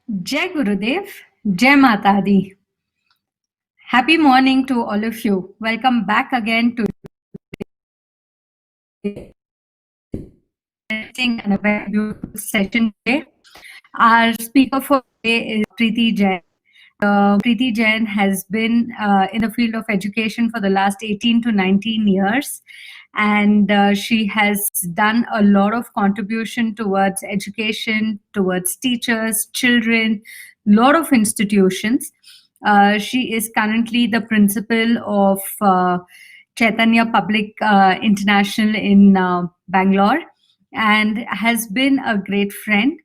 Jai Gurudev, Jai Mata Di. Happy morning to all of you. Welcome back again to and a very beautiful session today. Our speaker for today is Preeti Jain. Preeti Jain has been in the field of education for the last 18 to 19 years, and she has done a lot of contribution towards education, towards teachers, children, lot of institutions. She is currently the principal of Chaitanya Public International in Bangalore, and has been a great friend.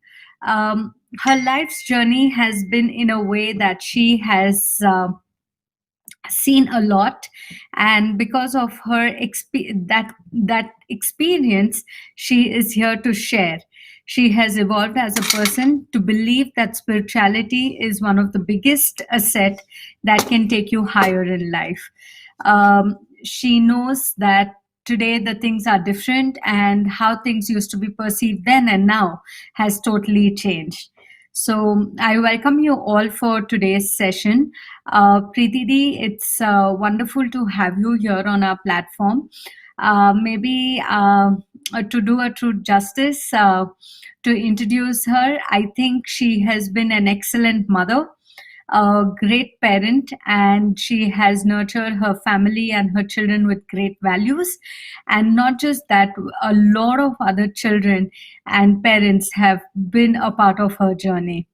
Her life's journey has been in a way that she has seen a lot, and because of her that experience, she is here to share. She has evolved as a person to believe that spirituality is one of the biggest asset that can take you higher in life. She knows that today the things are different, and how things used to be perceived then and now has totally changed. So I welcome you all for today's session. Preeti Di, it's wonderful to have you here on our platform. Maybe to do her true justice, to introduce her, I think she has been an excellent mother, a great parent, and she has nurtured her family and her children with great values. And not just that, a lot of other children and parents have been a part of her journey.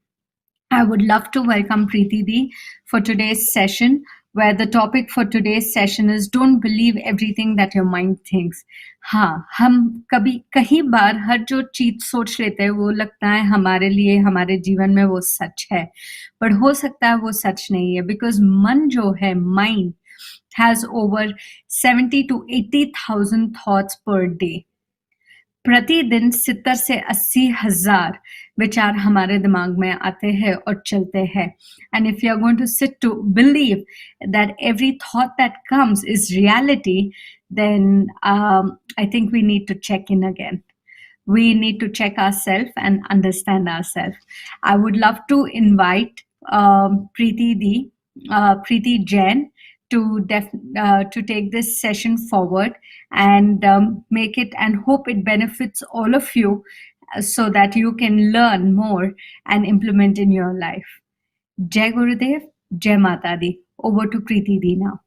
I would love to welcome Preeti Di for today's session, where the topic for today's session is don't believe everything that your mind thinks. हाँ, हम कभी कई बार हर जो चीज सोच लेते हैं वो लगता है हमारे लिए हमारे जीवन में वो सच है, पर हो सकता है वो सच नहीं है, बिकॉज मन जो है, mind has over 70 to 80,000 thoughts per day. प्रतिदिन 70 से 80,000 विचार हमारे दिमाग में आते हैं और चलते हैं. And if you are going to sit to believe that every thought that comes is reality, then I think we need to check in again. We need to check ourselves and understand ourselves. I would love to invite Preeti Jain to take this session forward and make it, and hope it benefits all of you, so that you can learn more and implement in your life. Jai Gurudev, Jai Mata Di. Over to Preeti Di now.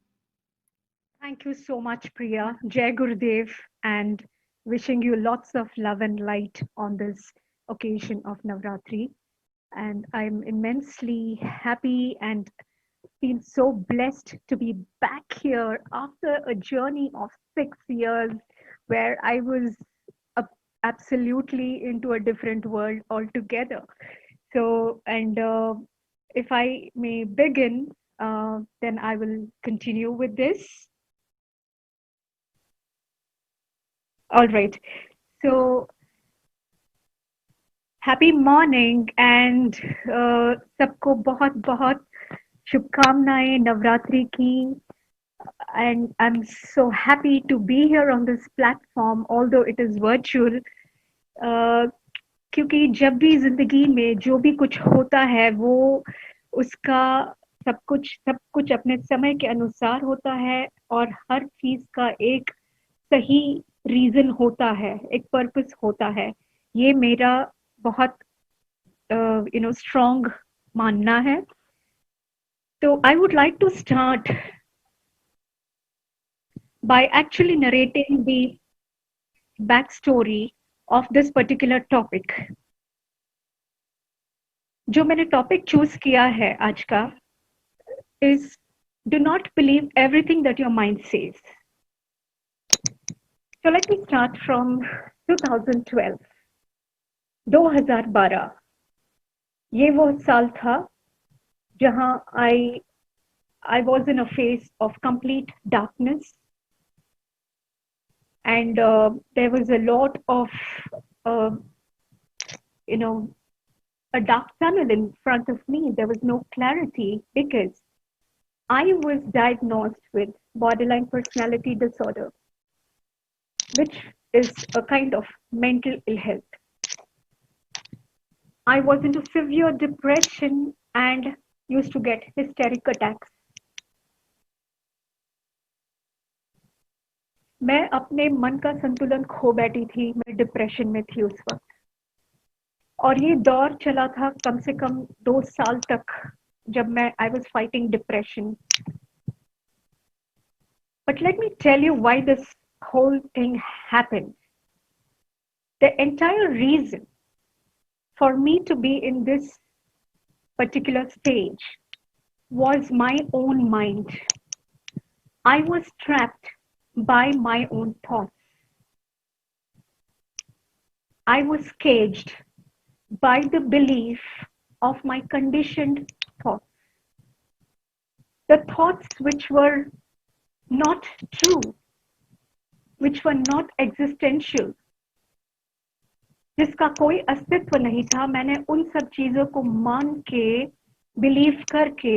Thank you so much, Priya. Jai Gurudev, and wishing you lots of love and light on this occasion of Navratri. And I'm immensely happy and feel so blessed to be back here after a journey of 6 years where I was absolutely into a different world altogether. So, and if I may begin, then I will continue with this. All right. So, happy morning and सबको बहुत बहुत शुभकामनाएं नवरात्रि की. And I'm so happy to be here on this platform, although it is virtual. क्योंकि जब भी जिंदगी में जो भी कुछ होता है वो उसका सब कुछ अपने समय के अनुसार होता है, और हर चीज का एक सही रीजन होता है, एक पर्पस होता है. ये मेरा बहुत स्ट्रॉन्ग मानना है. तो I would like to start by actually narrating the backstory of this particular topic. जो मैंने टॉपिक चूज किया है आज का is do not believe everything that your mind says. So let me start from 2012. 2012 ये वो साल था जहां I was in a phase of complete darkness, and there was a lot of a dark tunnel in front of me. There was no clarity because I was diagnosed with borderline personality disorder, which is a kind of mental ill health. I was into severe depression and used to get hysteric attacks. मैं अपने मन का संतुलन खो बैठी थी, मैं depression में थी उस वक्त, और ये दौर चला था कम से कम 2 साल तक जब मैं I was fighting depression. But let me tell you why this whole thing happened. The entire reason for me to be in this particular stage was my own mind. I was trapped by my own thoughts. I was caged by the belief of my conditioned thoughts. The thoughts which were not true, which were not existential, जिसका कोई अस्तित्व नहीं था, मैंने उन सब चीजों को मान के, बिलीव करके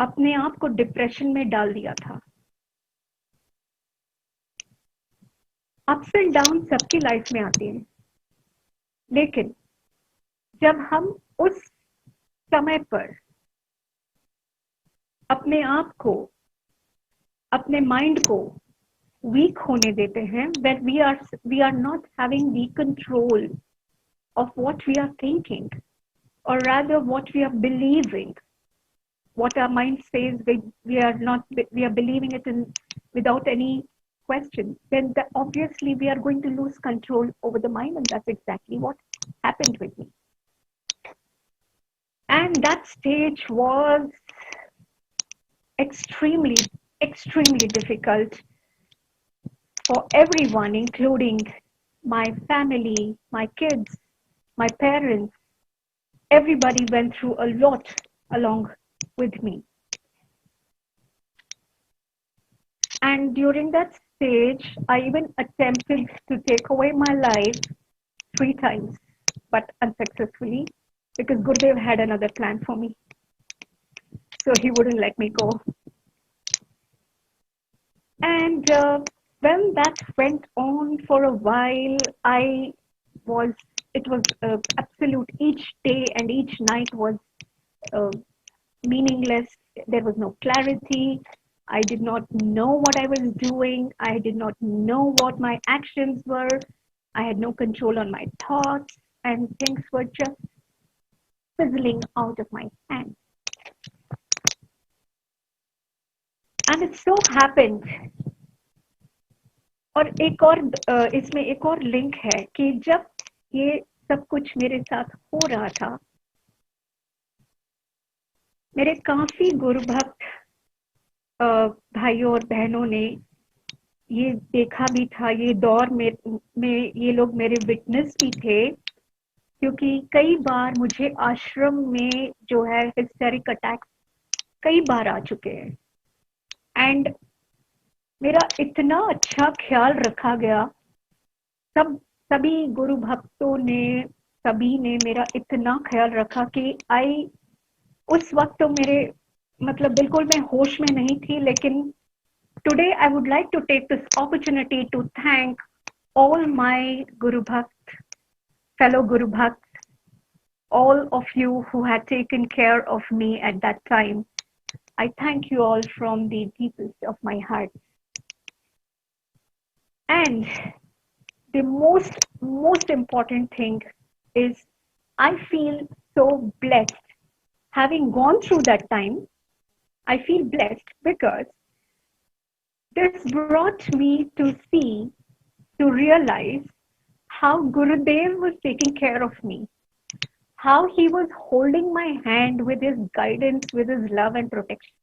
अपने आप को डिप्रेशन में डाल दिया था. अप्स एंड डाउन सबकी लाइफ में आती हैं, लेकिन जब हम उस समय पर अपने आप को, अपने माइंड को वीक होने देते हैं, when we are not having the control of what we are thinking, or rather what we are believing, what our mind says we are believing it in without any question, then obviously we are going to lose control over the mind, and that's exactly what happened with me. And that stage was extremely difficult for everyone, including my family, my kids, my parents. Everybody went through a lot along with me. And during that stage, I even attempted to take away my life 3 times, but unsuccessfully, because Gurudev had another plan for me. So he wouldn't let me go. And when that went on for a while, it was absolute. Each day and each night was meaningless. There was no clarity. I did not know what I was doing. I did not know what my actions were. I had no control on my thoughts, and things were just fizzling out of my hands. And it so happened, और इसमें एक और link है कि जब ये सब कुछ मेरे साथ हो रहा था, मेरे काफी गुरु भक्त भाइयों और बहनों ने ये देखा भी था, ये दौर में ये लोग मेरे विटनेस भी थे, क्योंकि कई बार मुझे आश्रम में जो है हिस्टेरिक अटैक कई बार आ चुके हैं, एंड मेरा इतना अच्छा ख्याल रखा गया, सभी गुरु भक्तों ने, सभी ने मेरा इतना ख्याल रखा कि उस वक्त तो मेरे मतलब बिल्कुल मैं होश में नहीं थी, लेकिन today I would like to take this opportunity to thank all my Guru Bhakt, fellow Guru Bhakt, all of you who had taken care of me at that time. I thank you all from the deepest of my heart. And the most important thing is I feel so blessed. Having gone through that time, I feel blessed because this brought me to see, to realize how Gurudev was taking care of me, how he was holding my hand with his guidance, with his love and protection.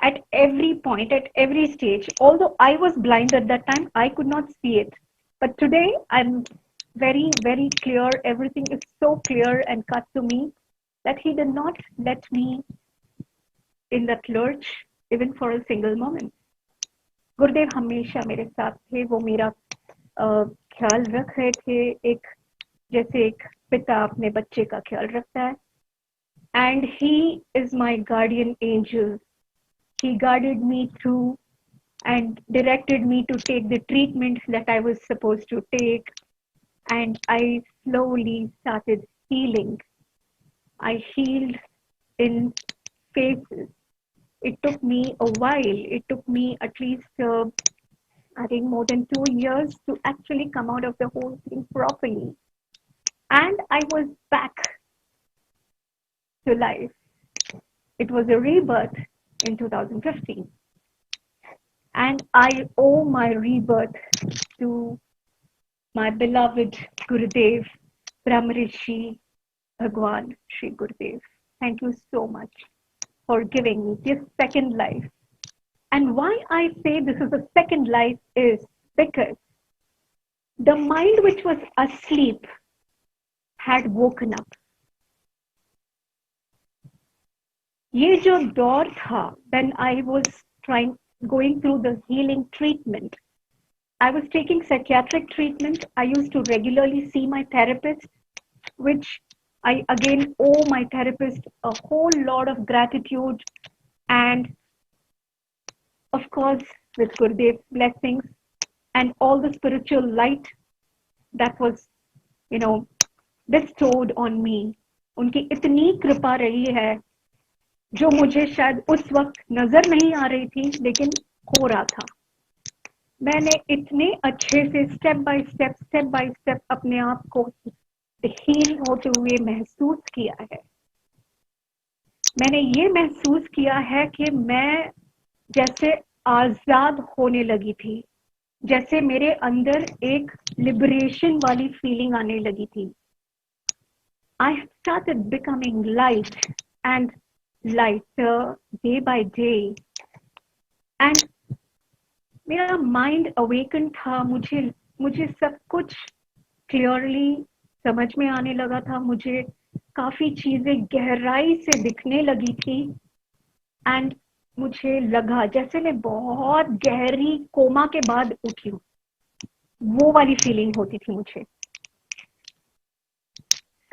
At every point, at every stage, although I was blind at that time, I could not see it. But today, I'm very, very clear. Everything is so clear and cut to me that he did not let me in that lurch, even for a single moment. गुरुदेव हमेशा मेरे साथ थे, वो मेरा ख्याल रख रहे थे, जैसे एक पिता अपने बच्चे का ख्याल रखता है. And he is my guardian angel. He guided me through and directed me to take the treatment that I was supposed to take. And I slowly started healing. I healed in phases. It took me a while. It took me at least, I think, more than 2 years to actually come out of the whole thing properly. And I was back to life. It was a rebirth in 2015. And I owe my rebirth to my beloved Gurudev, Brahmarishi Bhagwan Sri Gurudev. Thank you so much for giving me this second life. And why I say this is a second life is because the mind which was asleep had woken up. ये जो दौर था, when I was going through the healing treatment, I was taking psychiatric treatment. I used to regularly see my therapist, which I again owe my therapist a whole lot of gratitude, and of course with Gurudev's blessings and all the spiritual light that was, bestowed on me. उनकी इतनी कृपा रही है जो मुझे शायद उस वक्त नजर नहीं आ रही थी, लेकिन हो रहा था. मैंने इतने अच्छे से स्टेप बाय स्टेप अपने आप को हील होते हुए महसूस किया है. मैंने ये महसूस किया है कि मैं जैसे आजाद होने लगी थी, जैसे मेरे अंदर एक लिबरेशन वाली फीलिंग आने लगी थी. I started becoming light and lighter day by day, and मेरा माइंड अवेकन था. मुझे सब कुछ क्लियरली समझ में आने लगा था. मुझे काफी चीजें गहराई से दिखने लगी थी, एंड मुझे लगा जैसे मैं बहुत गहरी कोमा के बाद उठी हूँ. वो वाली फीलिंग होती थी मुझे.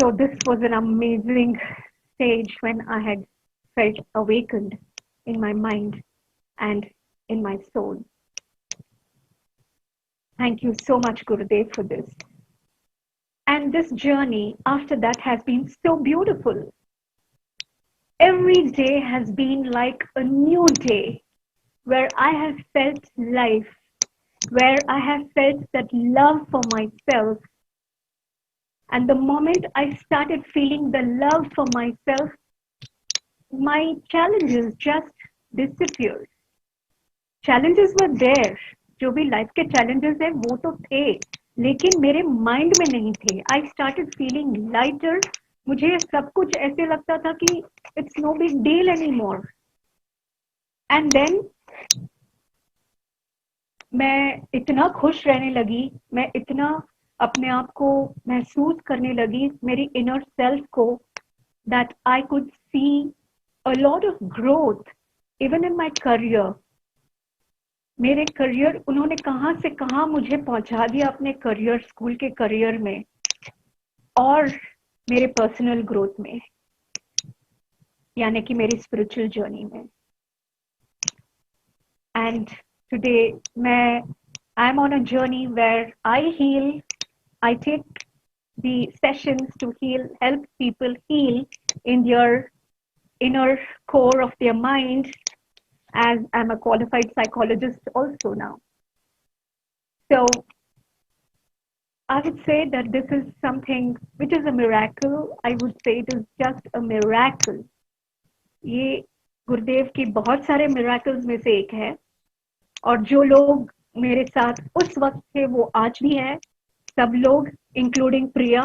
So this was an amazing stage when I had felt awakened in my mind and in my soul. Thank you so much, Gurudev, for this. And this journey after that has been so beautiful. Every day has been like a new day where I have felt life, where I have felt that love for myself. And the moment I started feeling the love for myself, my challenges just disappeared. Challenges were there. जो भी life के challenges है वो तो थे, लेकिन मेरे mind में नहीं थे. I started feeling lighter. मुझे सब कुछ ऐसे लगता था कि it's no big deal anymore. And then मैं इतना खुश रहने लगी, मैं इतना अपने आप को महसूस करने लगी, मेरी inner self को, that I could see a lot of growth even in my career. मेरे करियर, उन्होंने कहाँ से कहाँ मुझे पहुंचा दिया अपने करियर, स्कूल के करियर में और मेरे पर्सनल ग्रोथ में, यानी कि मेरी स्पिरिचुअल जर्नी में. And today I am on a journey where I heal. I take the sessions to help people heal in their inner core of their mind, as I'm a qualified psychologist also now. So I would say that this is something which is a miracle. I would say it is just a miracle. ये गुरुदेव की बहुत सारे miracles में से एक है, और जो लोग मेरे साथ उस वक्त थे वो आज भी है. सब लोग इंक्लूडिंग प्रिया,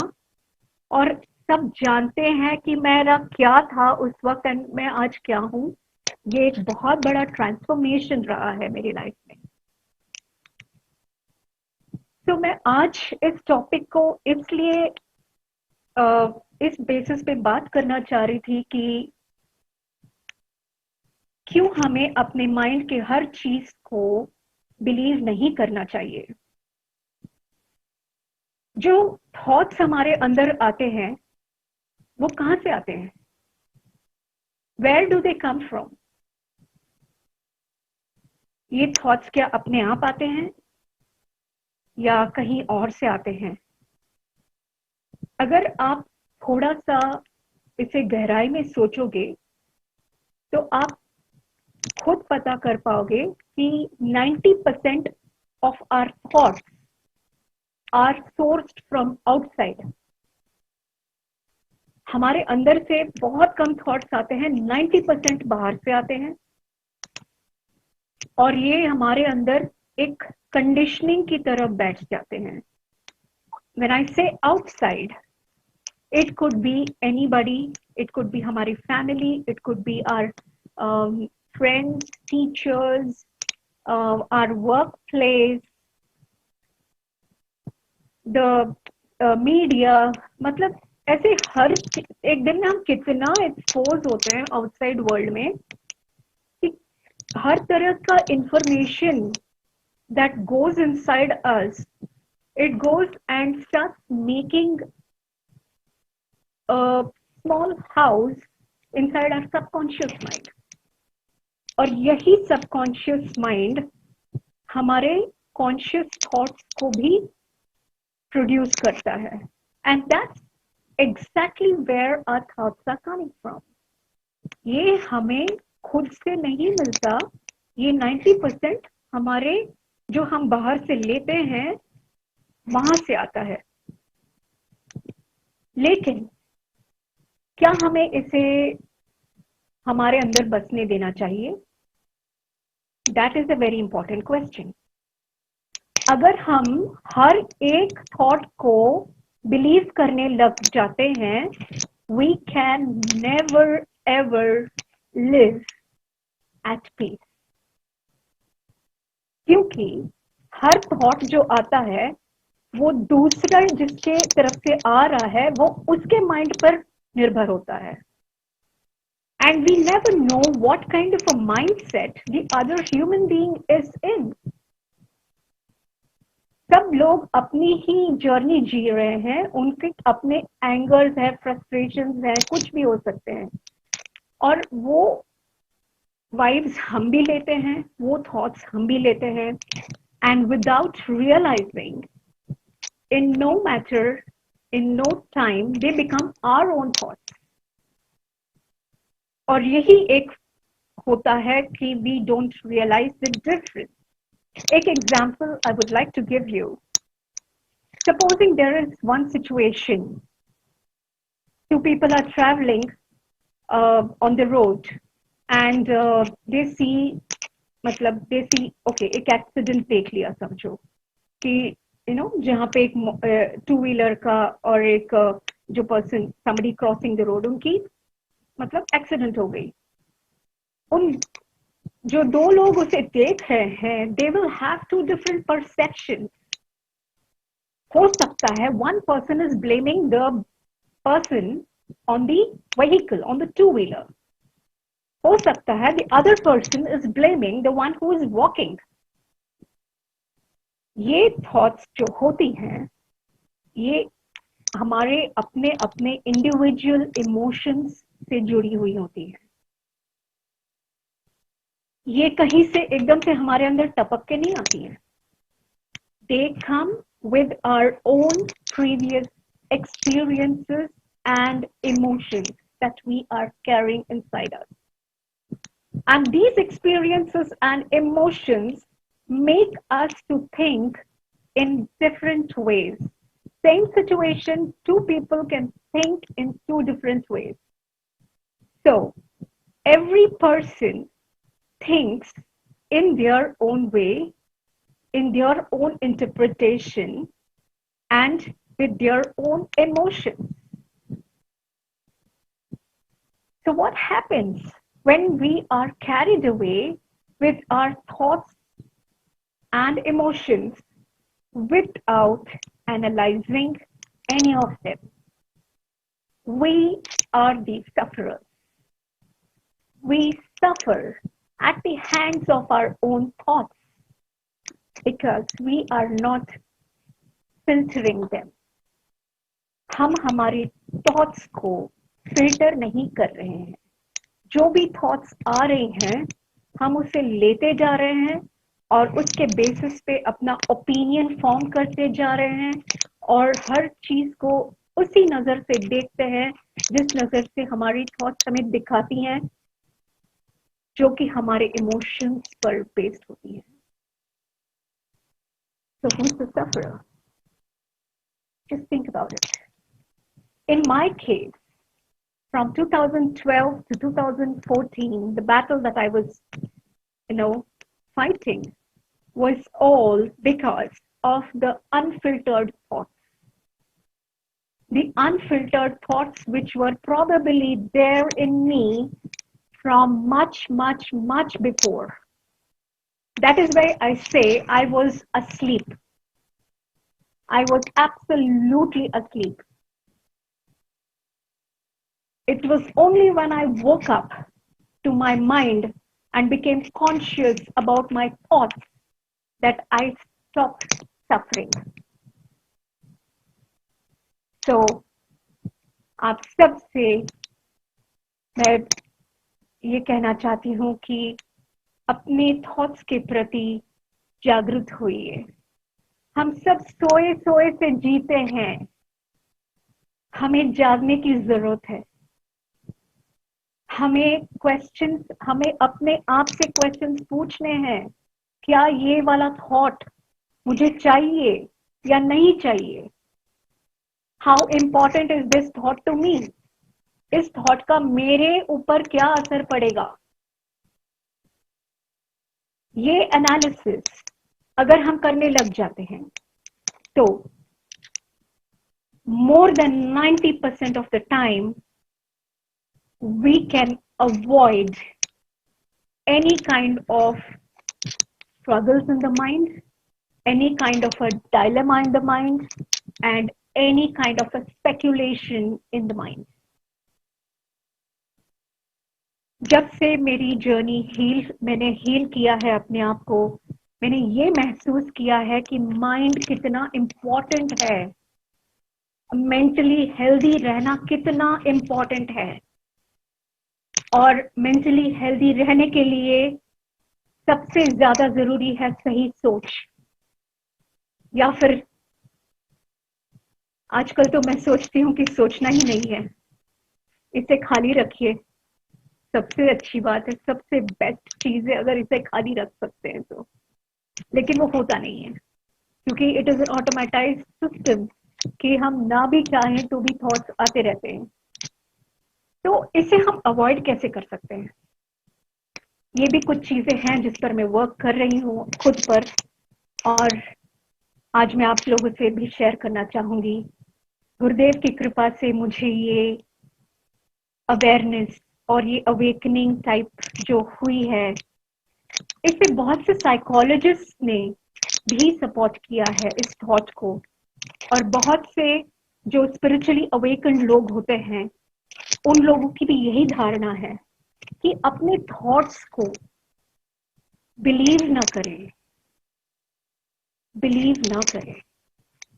और सब जानते हैं कि मेरा क्या था उस वक्त एंड मैं आज क्या हूँ. ये एक बहुत बड़ा ट्रांसफॉर्मेशन रहा है मेरी लाइफ में. तो मैं आज इस टॉपिक को इसलिए इस बेसिस पे बात करना चाह रही थी कि क्यों हमें अपने माइंड के हर चीज को बिलीव नहीं करना चाहिए. जो थॉट्स हमारे अंदर आते हैं वो कहाँ से आते हैं? Where do they come from? ये थॉट्स क्या अपने आप आते हैं या कहीं और से आते हैं? अगर आप थोड़ा सा इसे गहराई में सोचोगे तो आप खुद पता कर पाओगे कि 90% of our thoughts are sourced from outside. हमारे अंदर से बहुत कम थॉट्स आते हैं, 90% बाहर से आते हैं, और ये हमारे अंदर एक कंडीशनिंग की तरफ बैठ जाते हैं. When I say outside, it could be anybody, it could be हमारी family, it could be our friends, teachers, our workplace, the media. मतलब ऐसे हर एक दिन में हम कितना एक्सपोज होते हैं आउटसाइड वर्ल्ड में कि हर तरह का information that goes inside us, it goes and starts making a small house inside our subconscious mind. और यही subconscious mind हमारे conscious thoughts को भी produce करता है. And that's exactly where our thoughts are coming from. ये हमें खुद से नहीं मिलता, ये 90% हमारे जो हम बाहर से लेते हैं वहां से आता है. लेकिन क्या हमें इसे हमारे अंदर बसने देना चाहिए? That is a very important question. अगर हम हर एक थॉट को बिलीव करने लग जाते हैं, we can never ever live at peace. क्योंकि हर थॉट जो आता है वो दूसरा जिसके तरफ से आ रहा है वो उसके माइंड पर निर्भर होता है. And we never know what kind of a mindset the other human being is in. सब लोग अपनी ही जर्नी जी रहे हैं, उनके अपने एंगर्स है, फ्रस्ट्रेशंस है, कुछ भी हो सकते हैं, और वो वाइब्स हम भी लेते हैं, वो थॉट्स हम भी लेते हैं. And without realizing, in no matter, in no time, they become our own thoughts. और यही एक होता है कि we don't realize the difference. एक example I would like to give you. Supposing there is one situation, two people are traveling on the road and they see, मतलब they see, okay, एक accident देख लिया समझो कि जहाँ पे एक टू व्हीलर का और एक जो person somebody crossing the road, उनकी मतलब एक्सीडेंट हो गई. उन जो दो लोग उसे देख रहे हैं, they will have two different perceptions. हो सकता है one person is blaming the person on the vehicle, on the two wheeler. हो सकता है the other person is blaming the one who is walking. ये थॉट्स जो होती हैं, ये हमारे अपने अपने इंडिविजुअल इमोशंस से जुड़ी हुई होती है. ये कहीं से एकदम से हमारे अंदर टपक के नहीं आती है. They come with our own previous experiences and emotions that we are carrying inside us. And these experiences and emotions make us to think in different ways. Same situation, two people can think in two different ways. So every person thinks in their own way, in their own interpretation, and with their own emotions. So what happens when we are carried away with our thoughts and emotions without analyzing any of them? We are the sufferers. We suffer at the hands of our own thoughts because we are not filtering them. हम हमारे thoughts को filter नहीं कर रहे हैं. जो भी thoughts आ रही हैं, हम उसे लेते जा रहे हैं और उसके बेसिस पे अपना ओपिनियन फॉर्म करते जा रहे हैं और हर चीज को उसी नजर से देखते हैं जिस नजर से हमारी थॉट्स हमें दिखाती हैं, जो कि हमारे इमोशंस पर बेस्ड होती है। So who's the sufferer? Just think about it. In my case, from 2012 to 2014, the battle that I was, fighting was all because of the unfiltered thoughts. The unfiltered thoughts which were probably there in me from much, much, much before. That is why I say I was asleep. I was absolutely asleep. It was only when I woke up to my mind and became conscious about my thoughts that I stopped suffering. So, आप सबसे मैं ये कहना चाहती हूँ कि अपने thoughts के प्रति जागरूक होइए। हम सब सोए सोए से जीते हैं, हमें जागने की जरूरत है। हमें अपने आप से क्वेश्चंस पूछने हैं, क्या ये वाला थॉट मुझे चाहिए या नहीं चाहिए? How important is this thought to me? इस थॉट का मेरे ऊपर क्या असर पड़ेगा? ये एनालिसिस अगर हम करने लग जाते हैं तो more than 90% of the time we can avoid any kind of struggles in the mind, any kind of a dilemma in the mind, and any kind of a speculation in the mind. जब से मेरी journey मैंने heal किया है अपने आप को, मैंने ये महसूस किया है कि माइंड कितना इम्पोर्टेंट है, मेंटली हेल्दी रहना कितना इम्पोर्टेंट है। और मेंटली हेल्दी रहने के लिए सबसे ज्यादा जरूरी है सही सोच, या फिर आजकल तो मैं सोचती हूँ कि सोचना ही नहीं है, इसे खाली रखिए। सबसे अच्छी बात है, सबसे बेस्ट चीज है अगर इसे खाली रख सकते हैं तो। लेकिन वो होता नहीं है क्योंकि इट इज एन ऑटोमेटाइज्ड सिस्टम कि हम ना भी चाहें तो भी थॉट्स आते रहते हैं। तो इसे हम अवॉइड कैसे कर सकते हैं? ये भी कुछ चीजें हैं जिस पर मैं वर्क कर रही हूँ खुद पर, और आज मैं आप लोगों से भी शेयर करना चाहूंगी। गुरुदेव की कृपा से मुझे ये अवेयरनेस और ये अवेकनिंग टाइप जो हुई है, इससे बहुत से साइकोलॉजिस्ट ने भी सपोर्ट किया है इस थॉट को। और बहुत से जो स्पिरिचुअली अवेकन्ड लोग होते हैं, उन लोगों की भी यही धारणा है कि अपने थॉट्स को बिलीव ना करें,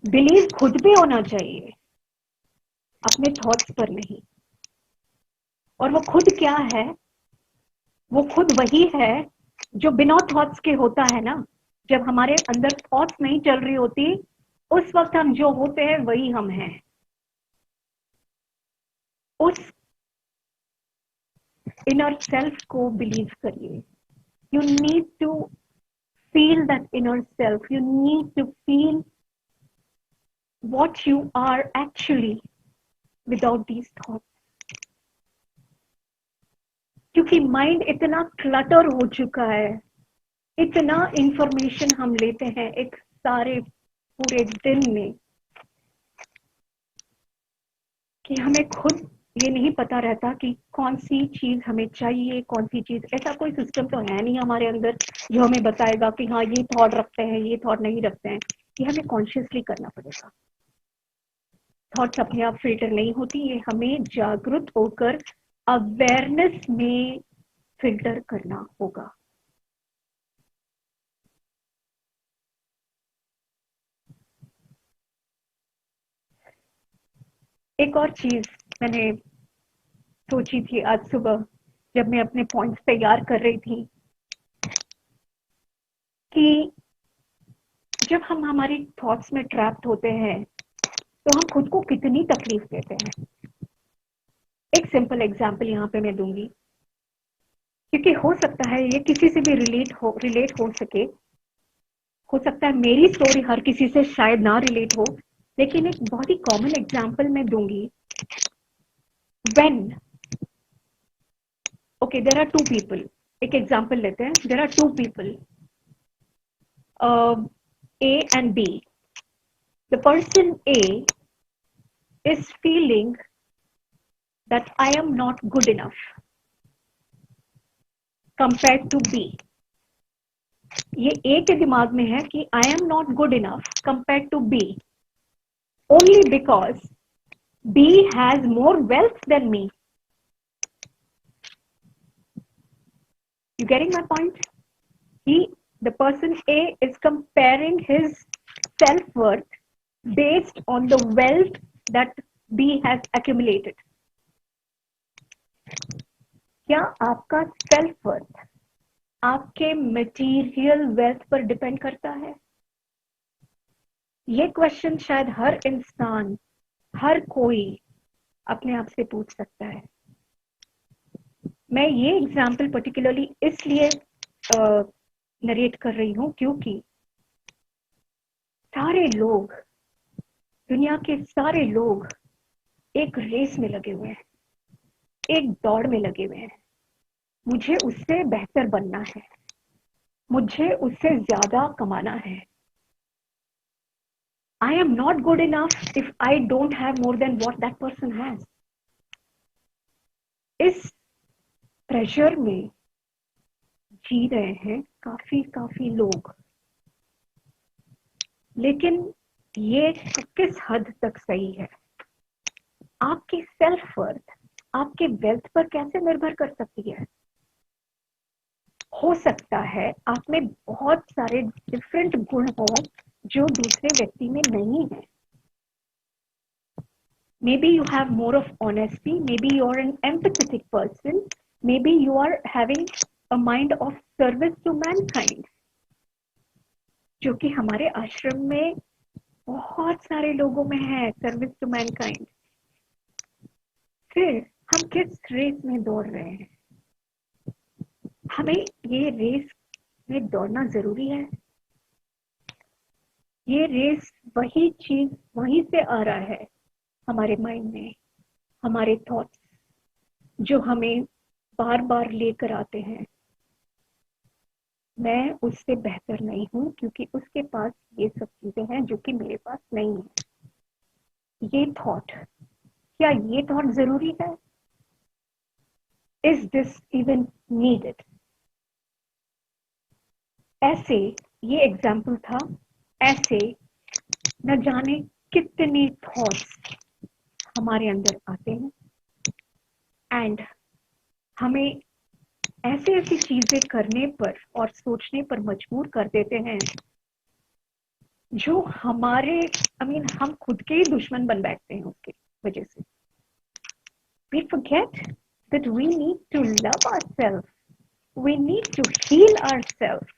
बिलीव खुद पे होना चाहिए, अपने थॉट्स पर नहीं। और वो खुद क्या है? वो खुद वही है जो बिना थॉट्स के होता है ना। जब हमारे अंदर थॉट्स नहीं चल रही होती, उस वक्त हम जो होते हैं वही हम हैं। उस इनर सेल्फ को बिलीव करिए। You need to feel that inner self. You need to feel what you are actually without these thoughts. क्योंकि माइंड इतना क्लटर हो चुका है, इतना इंफॉर्मेशन हम लेते हैं एक सारे पूरे दिन में कि हमें खुद ये नहीं पता रहता कि कौन सी चीज हमें चाहिए, कौन सी चीज। ऐसा कोई सिस्टम तो है नहीं हमारे अंदर जो हमें बताएगा कि हाँ ये थॉट रखते हैं, ये थॉट नहीं रखते हैं। ये हमें कॉन्शियसली करना पड़ेगा। थॉट्स अपने आप फिल्टर नहीं होती, ये हमें जागरूक होकर अवेयरनेस में फिल्टर करना होगा। एक और चीज मैंने सोची थी आज सुबह जब मैं अपने पॉइंट्स तैयार कर रही थी, कि जब हम हमारी थॉट्स में ट्रैप्ड होते हैं तो हम खुद को कितनी तकलीफ देते हैं। एक सिंपल एग्जांपल यहाँ पे मैं दूंगी, क्योंकि हो सकता है ये किसी से भी रिलेट हो सके। हो सकता है मेरी स्टोरी हर किसी से शायद ना रिलेट हो, लेकिन एक बहुत ही कॉमन एग्जांपल मैं दूंगी। When okay there are two people, एक एग्जांपल लेते हैं, there are two people A and B. The person A is feeling that I am not good enough compared to B. ये A के दिमाग में है कि I am not good enough compared to B only because B has more wealth than me. You getting my point? The person A is comparing his self-worth based on the wealth that B has accumulated. क्या आपका self-worth आपके material wealth पर depend करता है? ये question शायद हर इंसान, हर कोई अपने आप से पूछ सकता है। मैं ये एग्जाम्पल पर्टिकुलरली इसलिए नरेट कर रही हूँ क्योंकि सारे लोग, दुनिया के सारे लोग एक रेस में लगे हुए हैं, एक दौड़ में लगे हुए हैं। मुझे उससे बेहतर बनना है, मुझे उससे ज्यादा कमाना है। I am not good enough if I don't have more than what that person has. इस प्रेशर में जी रहे हैं काफी लोग, लेकिन ये किस हद तक सही है? आपकी सेल्फ वर्थ आपके वेल्थ पर कैसे निर्भर कर सकती है? हो सकता है आप में बहुत सारे डिफरेंट गुण हो जो दूसरे व्यक्ति में नहीं है। Maybe you have more of honesty, maybe you are an empathetic person, maybe you are having a mind of service to mankind, जो कि हमारे आश्रम में बहुत सारे लोगों में है, सर्विस टू मैनकाइंड। फिर हम किस रेस में दौड़ रहे हैं? हमें ये रेस में दौड़ना जरूरी है। ये रेस वही चीज वहीं से आ रहा है, हमारे माइंड में, हमारे थॉट्स जो हमें बार बार लेकर आते हैं। मैं उससे बेहतर नहीं हूं क्योंकि उसके पास ये सब चीजें हैं जो कि मेरे पास नहीं है। ये थॉट, क्या ये थॉट जरूरी है? Is this even needed? ऐसे, ये एग्जाम्पल था, ऐसे न जाने कितने थॉट्स हमारे अंदर आते हैं एंड हमें ऐसे ऐसी चीजें करने पर और सोचने पर मजबूर कर देते हैं जो हमारे हम खुद के ही दुश्मन बन बैठते हैं उसके वजह से। We forget that we need to love ourselves. We need to heal ourselves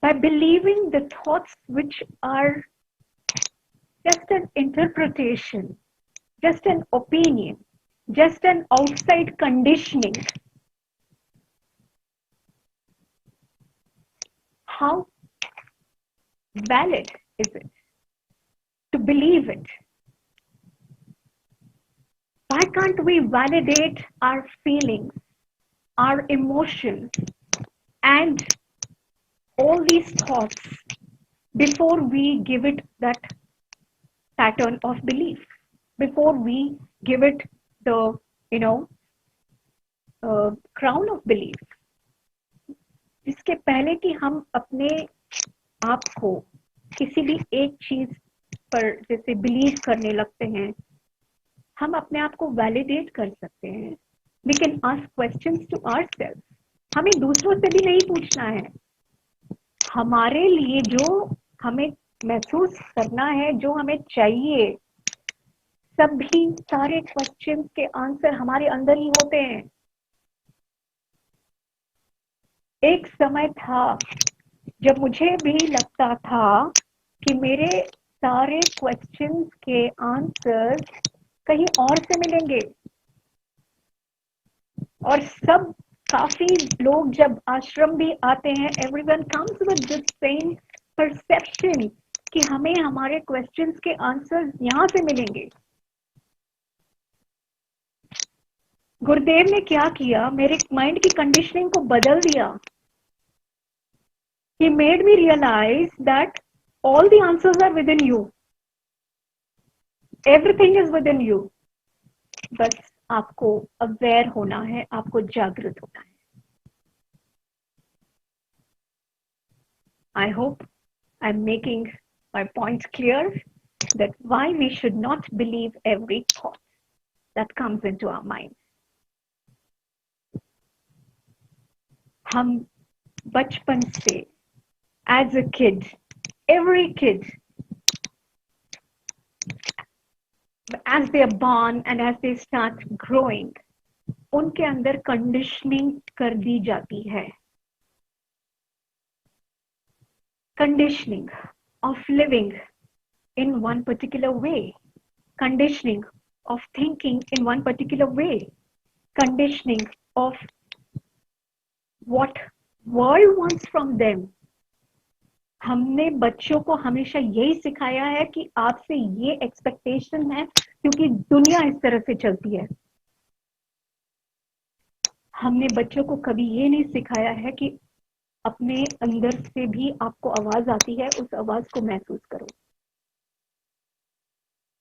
by believing the thoughts which are just an interpretation, just an opinion, just an outside conditioning. How valid is it to believe it? Why can't we validate our feelings, our emotions, and all these thoughts before we give it that pattern of belief, before we give it the crown of belief? इसके पहले कि हम अपने आप को किसी भी एक चीज पर जैसे बिलीव करने लगते हैं, हम अपने आप को वैलिडेट कर सकते हैं। We can ask questions to ourselves. हमें दूसरों से भी नहीं पूछना है, हमारे लिए जो हमें महसूस करना है, जो हमें चाहिए, सभी सारे क्वेश्चंस के आंसर हमारे अंदर ही होते हैं। एक समय था जब मुझे भी लगता था कि मेरे सारे क्वेश्चंस के आंसर कहीं और से मिलेंगे। और सब काफी लोग जब आश्रम भी आते हैं, everyone comes with this same perception कि हमें हमारे क्वेश्चंस के आंसर यहां से मिलेंगे। गुरुदेव ने क्या किया, मेरे माइंड की कंडीशनिंग को बदल दिया। He made me realize that all the answers are within you. Everything is within you. बस आपको अवेयर होना है, आपको जागृत होना है। I hope I'm making my point clear that why we should not believe every thought that comes into our mind. हम बचपन से as a kid, every kid, as they are born and as they start growing, उनके अंदर conditioning कर दी जाती है। Conditioning of living in one particular way, conditioning of thinking in one particular way, conditioning of what world wants from them. हमने बच्चों को हमेशा यही सिखाया है कि आपसे ये एक्सपेक्टेशन है क्योंकि दुनिया इस तरह से चलती है। हमने बच्चों को कभी ये नहीं सिखाया है कि अपने अंदर से भी आपको आवाज आती है, उस आवाज को महसूस करो।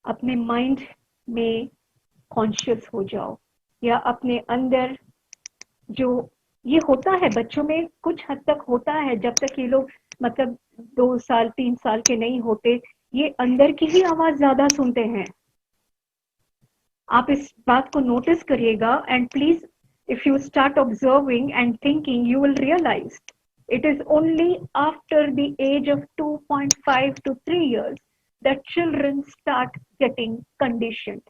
अपने माइंड में कॉन्शियस हो जाओ, या अपने अंदर जो ये होता है बच्चों में कुछ हद तक होता है, जब तक ये लोग मतलब 2 साल 3 साल के नहीं होते, ये अंदर की ही आवाज ज्यादा सुनते हैं। आप इस बात को नोटिस करिएगा, and please if you start observing and thinking, you will realise it is only after the age of 2.5 to 3 years that children start getting conditioned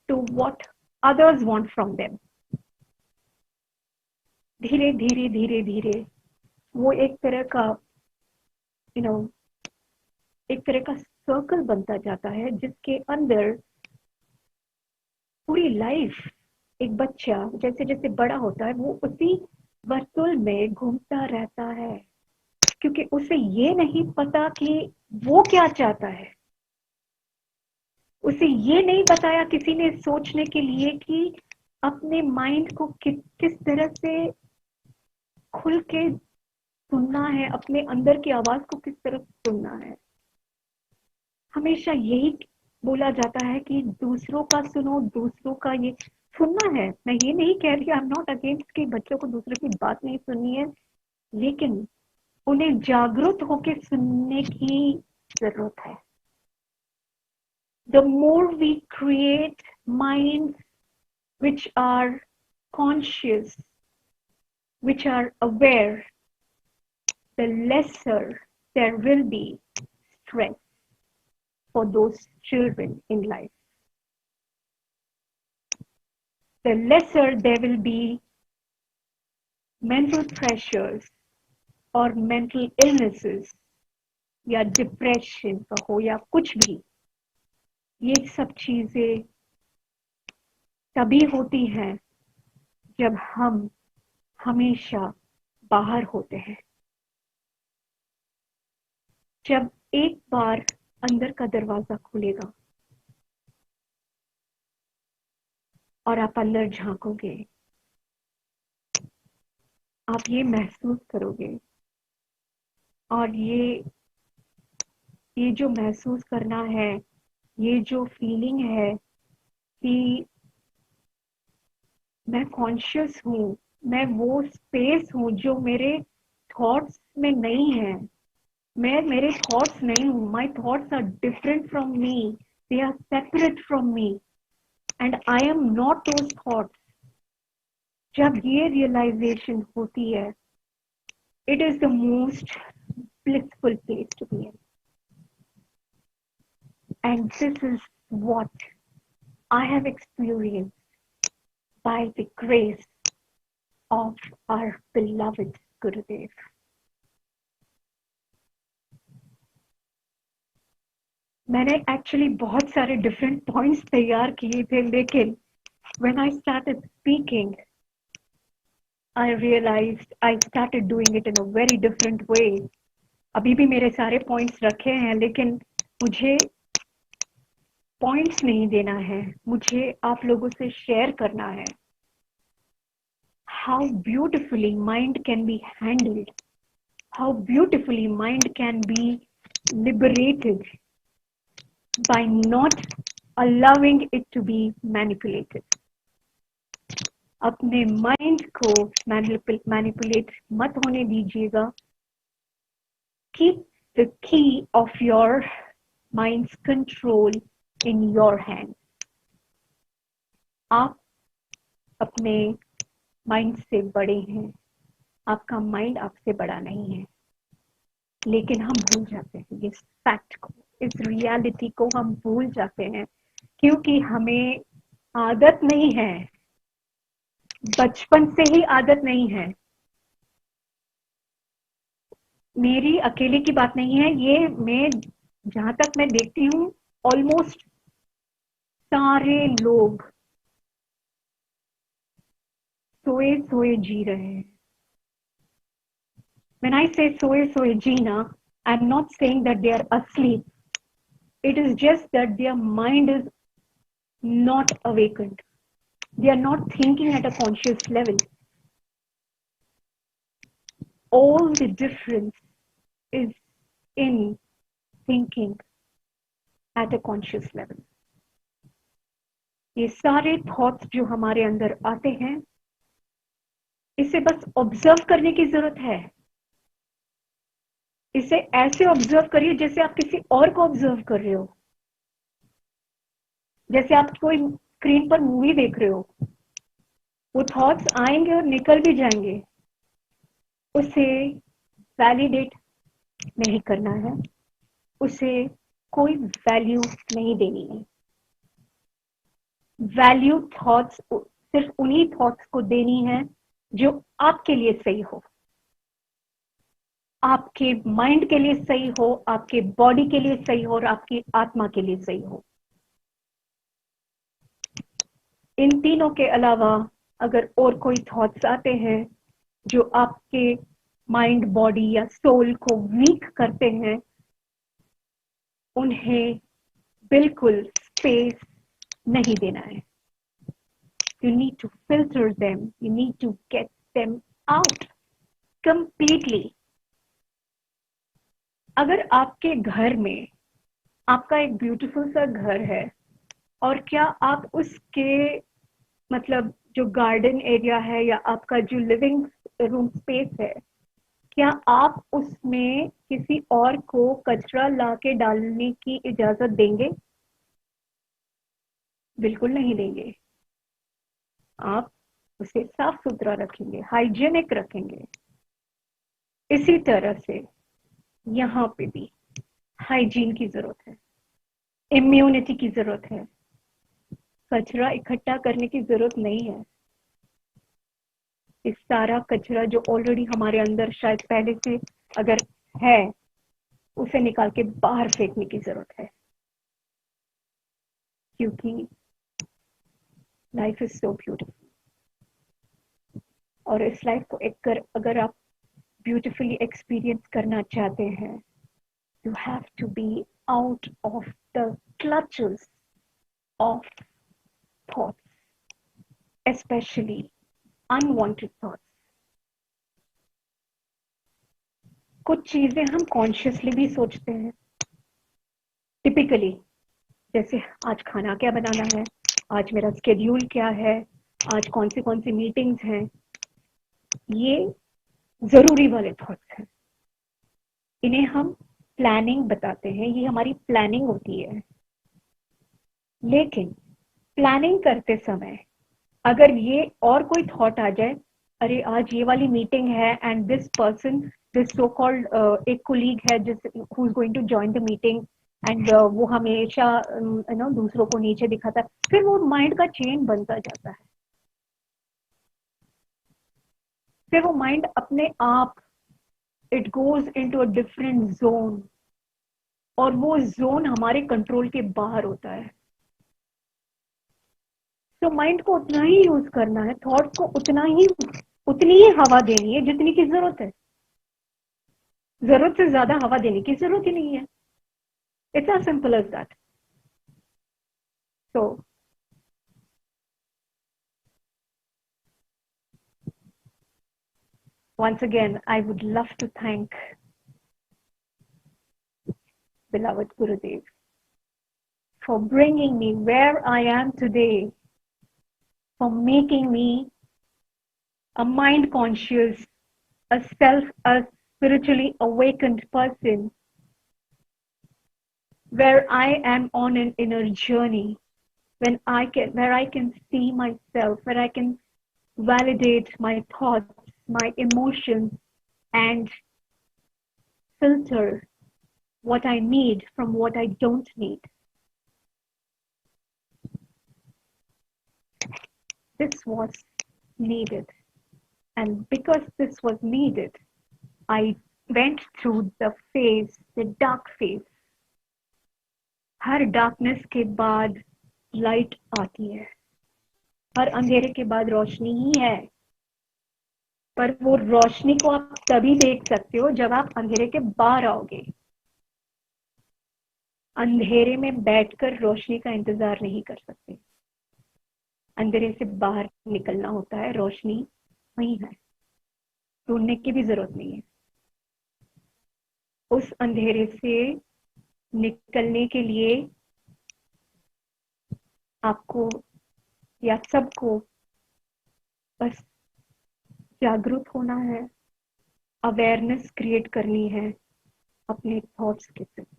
to what others want from them. धीरे धीरे धीरे धीरे वो एक तरह का एक तरह का सर्कल बनता जाता है, जिसके अंदर पूरी लाइफ एक बच्चा जैसे जैसे बड़ा होता है वो उसी वर्तुल में घूमता रहता है, क्योंकि उसे ये नहीं पता कि वो क्या चाहता है। उसे ये नहीं बताया किसी ने सोचने के लिए कि अपने माइंड को किस तरह से खुल के सुनना है, अपने अंदर की आवाज को किस तरह सुनना है। हमेशा यही बोला जाता है कि दूसरों का सुनो, दूसरों का ये सुनना है। मैं ये नहीं कह रही, आई एम नॉट अगेंस्ट कि बच्चों को दूसरों की बात नहीं सुननी है, लेकिन उन्हें जागरूक होकर सुनने की जरूरत है। The more we create minds which are conscious, which are aware, the lesser there will be stress for those children in life. The lesser there will be mental pressures or mental illnesses, या depression का हो या कुछ भी। ये सब चीजें तभी होती हैं जब हम हमेशा बाहर होते हैं। जब एक बार अंदर का दरवाजा खुलेगा और आप अंदर झांकोगे, आप ये महसूस करोगे, और ये जो महसूस करना है, ये जो फीलिंग है कि मैं कॉन्शियस हूँ, मैं वो स्पेस हूँ जो मेरे थॉट्स में नहीं है। मैं मेरे थॉट्स नहीं हूँ, my thoughts are different from me, they are separate from me, and I am not those thoughts. जब ये रियलाइजेशन होती है, it is the most blissful place to be in. And this is what I have experienced by the grace of our beloved Gurudev. मैंने actually बहुत सारे different points तैयार किए थे, लेकिन when I started speaking, I realized I started doing it in a very different way. अभी भी मेरे सारे पॉइंट्स रखे हैं, लेकिन मुझे पॉइंट्स नहीं देना है, मुझे आप लोगों से शेयर करना है how beautifully mind can be handled, how beautifully mind can be liberated by not allowing it to be manipulated. अपने माइंड को मैनिपुलेट मत होने दीजिएगा. Keep the key of your minds control in your hand. आप अपने mind से बड़े हैं, आपका माइंड आपसे बड़ा नहीं है, लेकिन हम भूल जाते हैं इस फैक्ट को, इस रियलिटी को हम भूल जाते हैं, क्योंकि हमें आदत नहीं है, बचपन से ही आदत नहीं है. मेरी अकेले की बात नहीं है ये, मैं जहां तक मैं देखती हूँ ऑलमोस्ट सारे लोग सोए सोए जी रहे हैं. When I say soe soe Jeena, I'm not saying that they are asleep. It is just that their mind is not awakened. They are not thinking at a conscious level. All the difference is in thinking at a conscious level. ये सारे thoughts जो हमारे अंदर आते हैं, इसे बस observe करने की जरूरत है. इसे ऐसे ऑब्जर्व करिए जैसे आप किसी और को ऑब्जर्व कर रहे हो, जैसे आप कोई स्क्रीन पर मूवी देख रहे हो. वो थॉट्स आएंगे और निकल भी जाएंगे, उसे वैलिडेट नहीं करना है, उसे कोई वैल्यू नहीं देनी है. वैल्यू थॉट्स सिर्फ उन्हीं थॉट्स को देनी है जो आपके लिए सही हो, आपके माइंड के लिए सही हो, आपके बॉडी के लिए सही हो और आपकी आत्मा के लिए सही हो. इन तीनों के अलावा अगर और कोई थॉट्स आते हैं जो आपके माइंड, बॉडी या सोल को वीक करते हैं, उन्हें बिल्कुल स्पेस नहीं देना है. You need to filter them. You need to get them out completely. अगर आपके घर में, आपका एक ब्यूटीफुल सा घर है, और क्या आप उसके मतलब जो गार्डन एरिया है या आपका जो लिविंग रूम स्पेस है, क्या आप उसमें किसी और को कचरा लाके डालने की इजाजत देंगे? बिल्कुल नहीं देंगे. आप उसे साफ सुथरा रखेंगे, हाइजीनिक रखेंगे. इसी तरह से यहाँ पे भी हाइजीन की जरूरत है, इम्यूनिटी की जरूरत है. कचरा इकट्ठा करने की जरूरत नहीं है. इस सारा कचरा जो ऑलरेडी हमारे अंदर शायद पहले से अगर है, उसे निकाल के बाहर फेंकने की जरूरत है, क्योंकि लाइफ इज सो ब्यूटीफुल. और इस लाइफ को अगर आप ब्यूटीफुली एक्सपीरियंस करना चाहते हैं, you have to be out of the clutches of thoughts, especially unwanted thoughts. कुछ चीजें हम कॉन्शियसली भी सोचते हैं. टिपिकली जैसे आज खाना क्या बनाना है, आज मेरा स्केड्यूल क्या है, आज कौन सी मीटिंग्स हैं. ये जरूरी वाले थॉट्स हैं. इन्हें हम प्लानिंग बताते हैं, ये हमारी प्लानिंग होती है. लेकिन प्लानिंग करते समय अगर ये और कोई थॉट आ जाए, अरे आज ये वाली मीटिंग है and this person, this so called एक कोलीग है जिस who is going to join the meeting, and वो हमेशा दूसरों को नीचे दिखाता है, फिर वो माइंड का चेन बनता जाता है. फिर वो माइंड अपने आप it goes into a different zone. और वो जोन हमारे कंट्रोल के बाहर होता है। तो माइंड को उतना ही यूज करना है, थॉट को उतनी ही हवा देनी है जितनी की जरूरत है। जरूरत से ज्यादा हवा देने की जरूरत ही नहीं है। It's as simple as that. So once again, I would love to thank beloved Gurudev for bringing me where I am today, for making me a mind conscious, a spiritually awakened person, where I am on an inner journey, where I can see myself, where I can validate my thoughts, my emotions, and filter what I need from what I don't need. This was needed. And because this was needed, I went through the dark phase. Her darkness के बाद light आती है, हर अंधेरे के बाद रोशनी ही है। पर वो रोशनी को आप तभी देख सकते हो जब आप अंधेरे के बाहर आओगे। अंधेरे में बैठकर रोशनी का इंतजार नहीं कर सकते, अंधेरे से बाहर निकलना होता है। रोशनी वहीं है, ढूंढने की भी जरूरत नहीं है। उस अंधेरे से निकलने के लिए आपको या सबको बस जागरूक होना है, अवेयरनेस क्रिएट करनी है अपने थॉट्स के प्रति,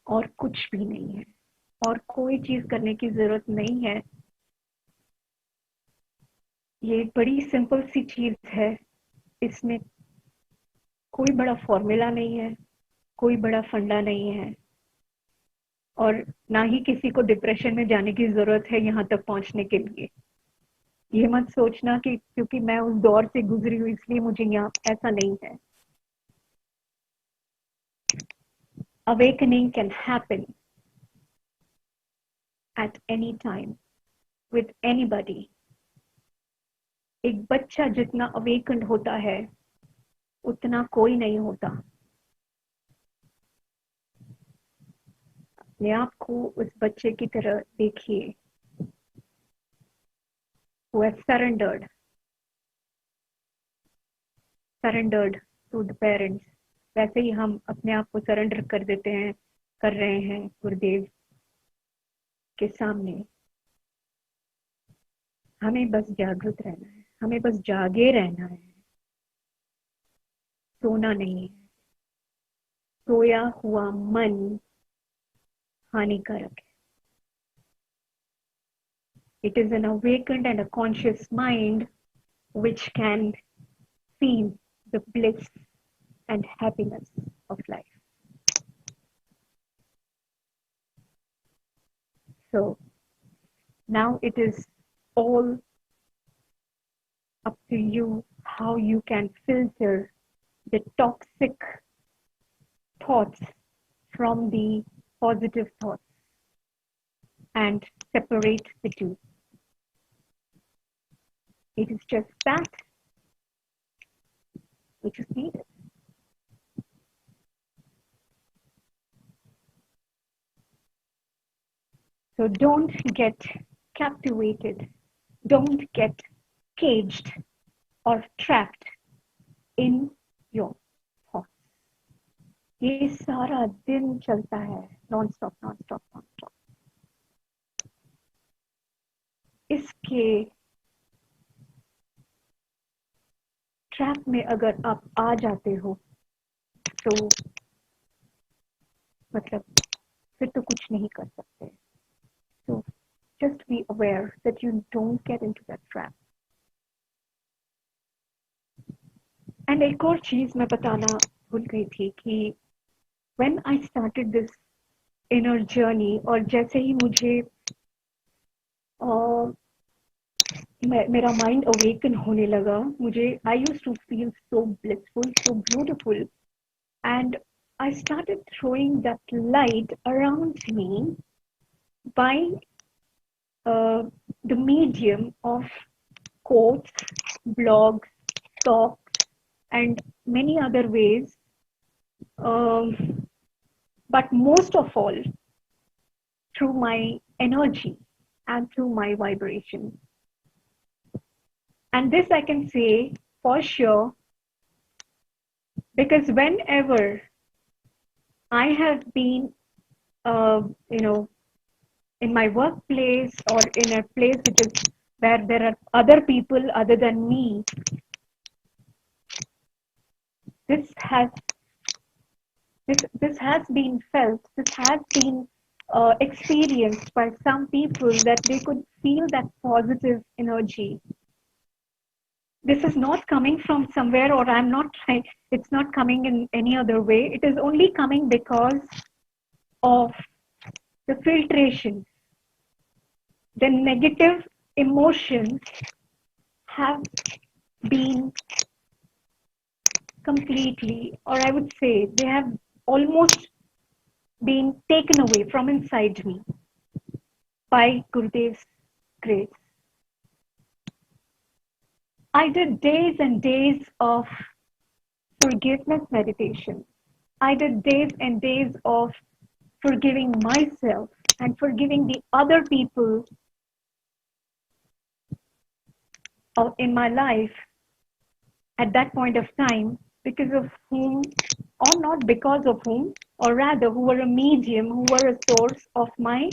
और कुछ भी नहीं है। और कोई चीज करने की जरूरत नहीं है। ये बड़ी सिंपल सी चीज है, इसमें कोई बड़ा फॉर्मूला नहीं है, कोई बड़ा फंडा नहीं है, और ना ही किसी को डिप्रेशन में जाने की जरूरत है यहाँ तक पहुंचने के लिए। ये मत सोचना कि क्योंकि मैं उस दौर से गुजरी हूँ इसलिए मुझे यहाँ, ऐसा नहीं है। Awakening can happen at any time with anybody. एक बच्चा जितना अवेकन्ड होता है उतना कोई नहीं होता। अपने आप को उस बच्चे की तरह देखिए, who has surrendered to the parents। वैसे ही हम अपने आप को सरेंडर कर देते हैं, कर रहे हैं गुरुदेव के सामने। हमें बस जागृत रहना है, हमें बस जागे रहना है, सोना नहीं है। सोया हुआ मन हानिकारक है। It is an awakened and a conscious mind which can feel the bliss and happiness of life. So now it is all up to you how you can filter the toxic thoughts from the positive thoughts and separate the two. It is just that which is needed. So don't get captivated, don't get caged or trapped in your thoughts. ये सारा दिन चलता है, non-stop, non-stop, non-stop. इसके trap में अगर आप आ जाते हो तो मतलब फिर तो कुछ नहीं कर सकते। So just be aware that you don't get into that trap. And एक और चीज मैं बताना भूल गई थी कि when I started this inner journey, और जैसे ही मुझे मेरा माइंड अवेकन होने लगा, मुझे I used to feel so blissful, so beautiful, and I started throwing that light around me by the medium of quotes, blogs, talks, and many other ways. Um, but most of all, through my energy and through my vibration. And this I can say for sure because whenever I have been, uh, you know, in my workplace or in a place which is where there are other people other than me, this has this has been felt, this has been experienced by some people that they could feel that positive energy. This is not coming from somewhere, or I'm not trying, it's not coming in any other way. It is only coming because of the filtration. The negative emotions have been completely, or I would say, they have almost been taken away from inside me by Gurudev's grace. I did days and days of forgiveness meditation. I did days and days of forgiving myself and forgiving the other people in my life at that point of time, because of whom, or not because of whom, or rather, who were a medium, who were a source of my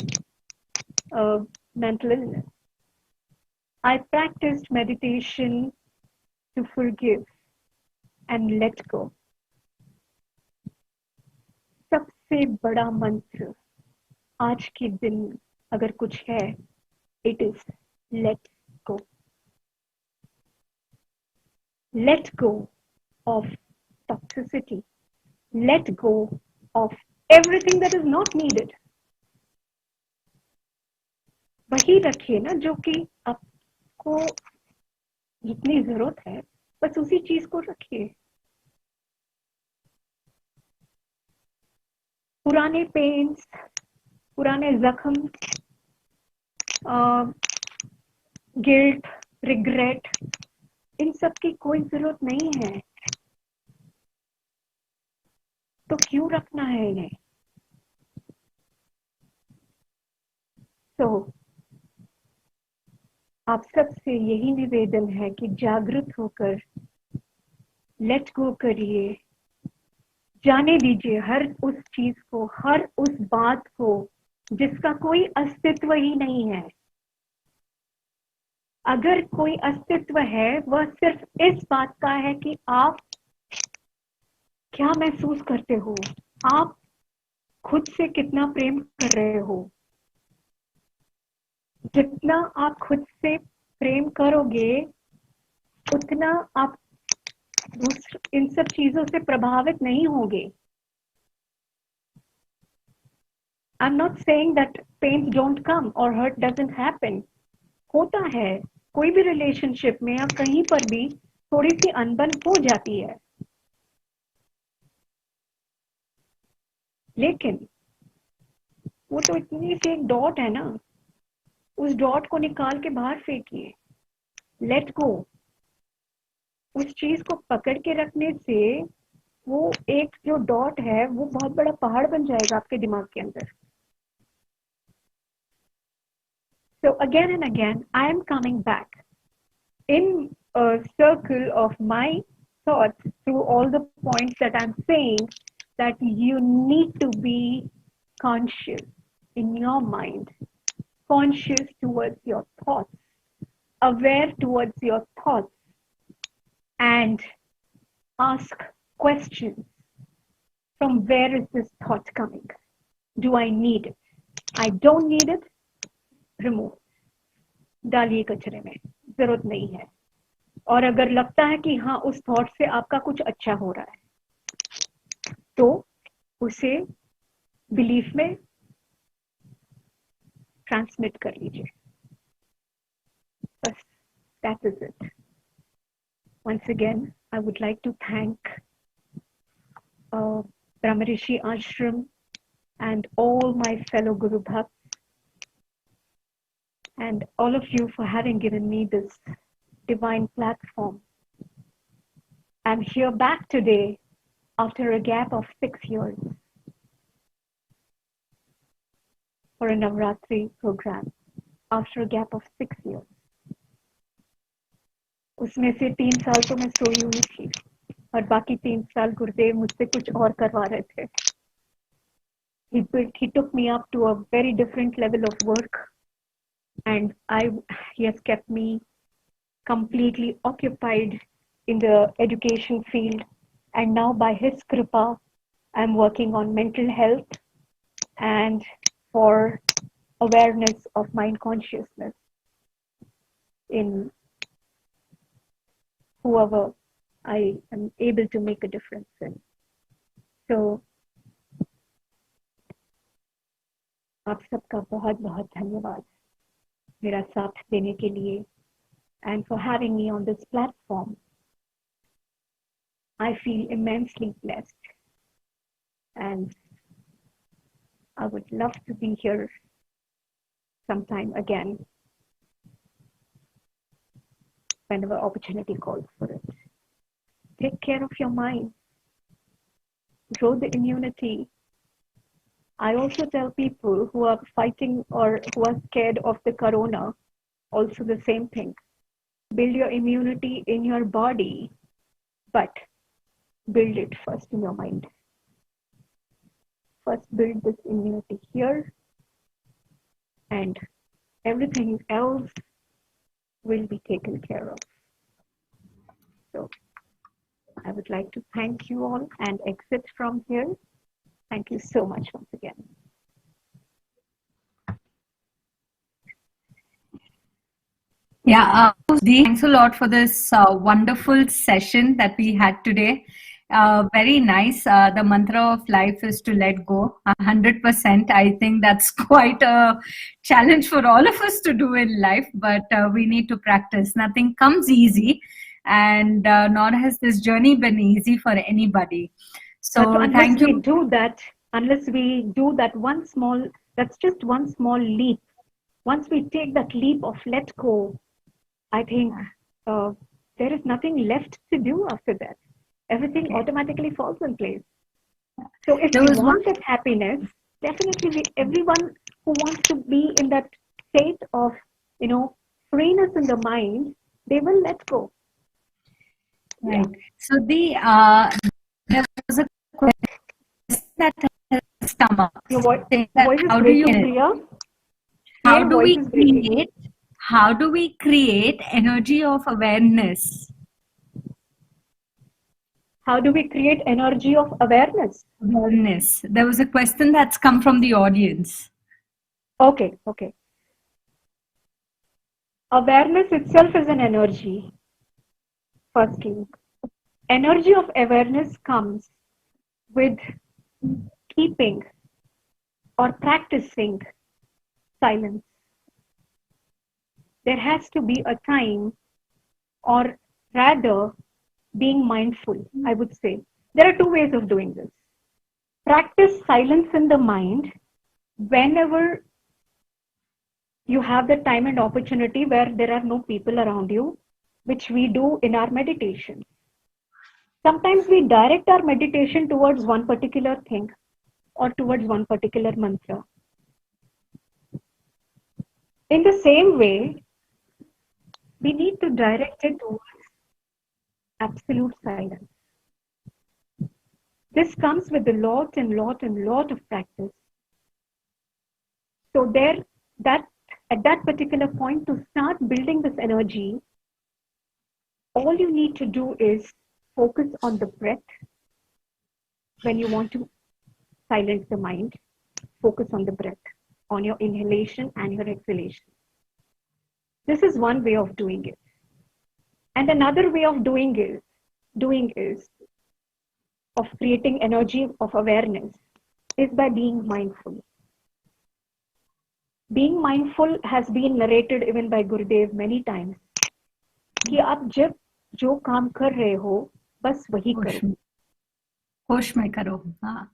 uh, mental illness. I practiced meditation to forgive and let go. सबसे बड़ा मंत्र आज के दिन अगर कुछ है, it is let go. Let go of toxicity. Let go of everything that is not needed. वही रखिए ना जो कि आपको जितनी जरूरत है, बस उसी चीज को रखिए. पुराने पेन्स, पुराने जख्म, गिल्ट, रिग्रेट, इन सब की कोई जरूरत नहीं है. तो क्यों रखना है इन्हें? तो आप सबसे यही निवेदन है कि जागृत होकर लेट गो करिए. जाने दीजिए हर उस चीज को, हर उस बात को जिसका कोई अस्तित्व ही नहीं है. अगर कोई अस्तित्व है, वह सिर्फ इस बात का है कि आप क्या महसूस करते हो, आप खुद से कितना प्रेम कर रहे हो. जितना आप खुद से प्रेम करोगे, उतना आप इन सब चीजों से प्रभावित नहीं होंगे. I'm not saying that pains don't come or hurt doesn't happen. होता है, कोई भी रिलेशनशिप में या कहीं पर भी थोड़ी सी अनबन हो जाती है. लेकिन वो तो इतनी सी एक डॉट है ना, उस डॉट को निकाल के बाहर फेंकिए. Let go. उस चीज को पकड़ के रखने से वो एक जो डॉट है वो बहुत बड़ा पहाड़ बन जाएगा आपके दिमाग के अंदर. So again and again, I am coming back in a circle of my thoughts through all the points that I'm saying, that you need to be conscious in your mind, conscious towards your thoughts, aware towards your thoughts, and ask questions. From where is this thought coming? Do I need it? I don't need it. Remove. डालिए कचरे में, जरूरत नहीं है. और अगर लगता है कि हाँ उस थॉट से आपका कुछ अच्छा हो रहा है, तो उसे बिलीफ में ट्रांसमिट कर लीजिए. बस, that is it. Once again, I would like to thank Brahmarishi Ashram, and all my fellow Guru Bhakts, and all of you for having given me this divine platform. I'm here back today after a gap of 6 years for a Navratri program, after a gap of 6 years. उसमें से 3 साल तो मैं सोई हुई थी और बाकी 3 साल गुरुदेव मुझसे कुछ और करवा रहे थे. He took me up to a very different level of work, and he has kept me completely occupied in the education field, and now by his kripa I'm working on mental health and for awareness of mind consciousness in whoever I am able to make a difference in. So आप सबका बहुत बहुत धन्यवाद मेरा साथ देने के लिए and for having me on this platform. I feel immensely blessed, and I would love to be here sometime again whenever opportunity calls for it. Take care of your mind. Grow the immunity. I also tell people who are fighting or who are scared of the corona also the same thing. Build your immunity in your body, but build it first in your mind. First build this immunity here, and everything else will be taken care of. So I would like to thank you all and exit from here. Thank you so much once again. Yeah, Dee, thanks a lot for this wonderful session that we had today. Very nice. The mantra of life is to let go. 100%. I think that's quite a challenge for all of us to do in life, but we need to practice. Nothing comes easy, and nor has this journey been easy for anybody. So thank you. Unless we do that one small, that's just one small leap. Once we take that leap of let go, I think there is nothing left to do after that. Everything automatically falls in place. So if we want that happiness, definitely everyone who wants to be in that state of, freeness in the mind, they will let go. Right. Yeah. So there was a question that has come up. Your voice is breaking, Priya. How do we create energy of awareness? How do we create energy of awareness? Awareness. There was a question that's come from the audience. Okay. Awareness itself is an energy. Firstly, energy of awareness comes with keeping or practicing silence. There has to be a time, or rather being mindful, I would say. There are 2 ways of doing this. Practice silence in the mind whenever you have the time and opportunity where there are no people around you, which we do in our meditation. Sometimes we direct our meditation towards one particular thing or towards one particular mantra. In the same way, we need to direct it towards absolute silence. This comes with a lot of practice. So at that particular point, to start building this energy, all you need to do is focus on the breath. When you want to silence the mind, focus on the breath, on your inhalation and your exhalation. This is one way of doing it. And another way of doing is of creating energy of awareness is by being mindful. Being mindful has been narrated even by Gurudev many times. कि आप जब जो काम कर रहे हो बस वही करो. होश में करो. हाँ.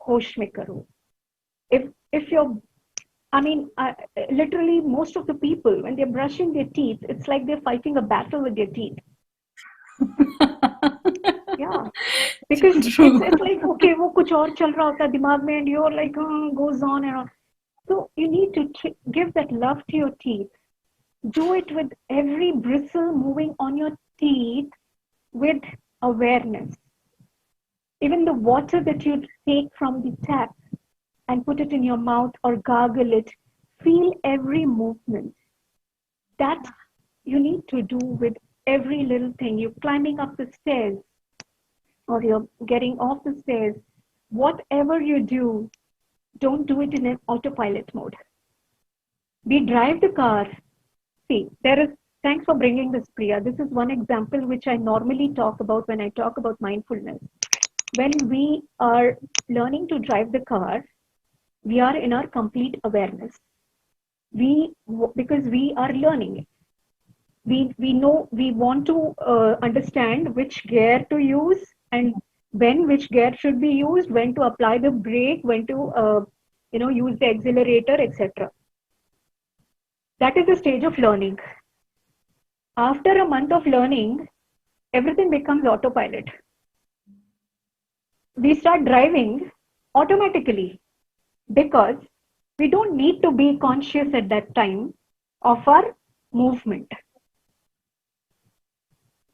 होश में करो. If you're, I mean, literally most of the people when they're brushing their teeth, it's like they're fighting a battle with their teeth. Yeah, because True. it's like okay, वो कुछ और चल रहा होता है दिमाग में, and you're like goes on and on. So you need to give that love to your teeth. Do it with every bristle moving on your teeth with awareness. Even the water that you take from the tap and put it in your mouth or gargle it, feel every movement. That you need to do with every little thing. You're climbing up the stairs or you're getting off the stairs. Whatever you do, don't do it in an autopilot mode. We drive the car. See, thanks for bringing this, Priya. This is one example which I normally talk about when I talk about mindfulness. When we are learning to drive the car, we are in our complete awareness. Because we are learning it. We know, we want to understand which gear to use and when which gear should be used, when to apply the brake, when to use the accelerator, etc. That is the stage of learning. After a month of learning, everything becomes autopilot. We start driving automatically because we don't need to be conscious at that time of our movement.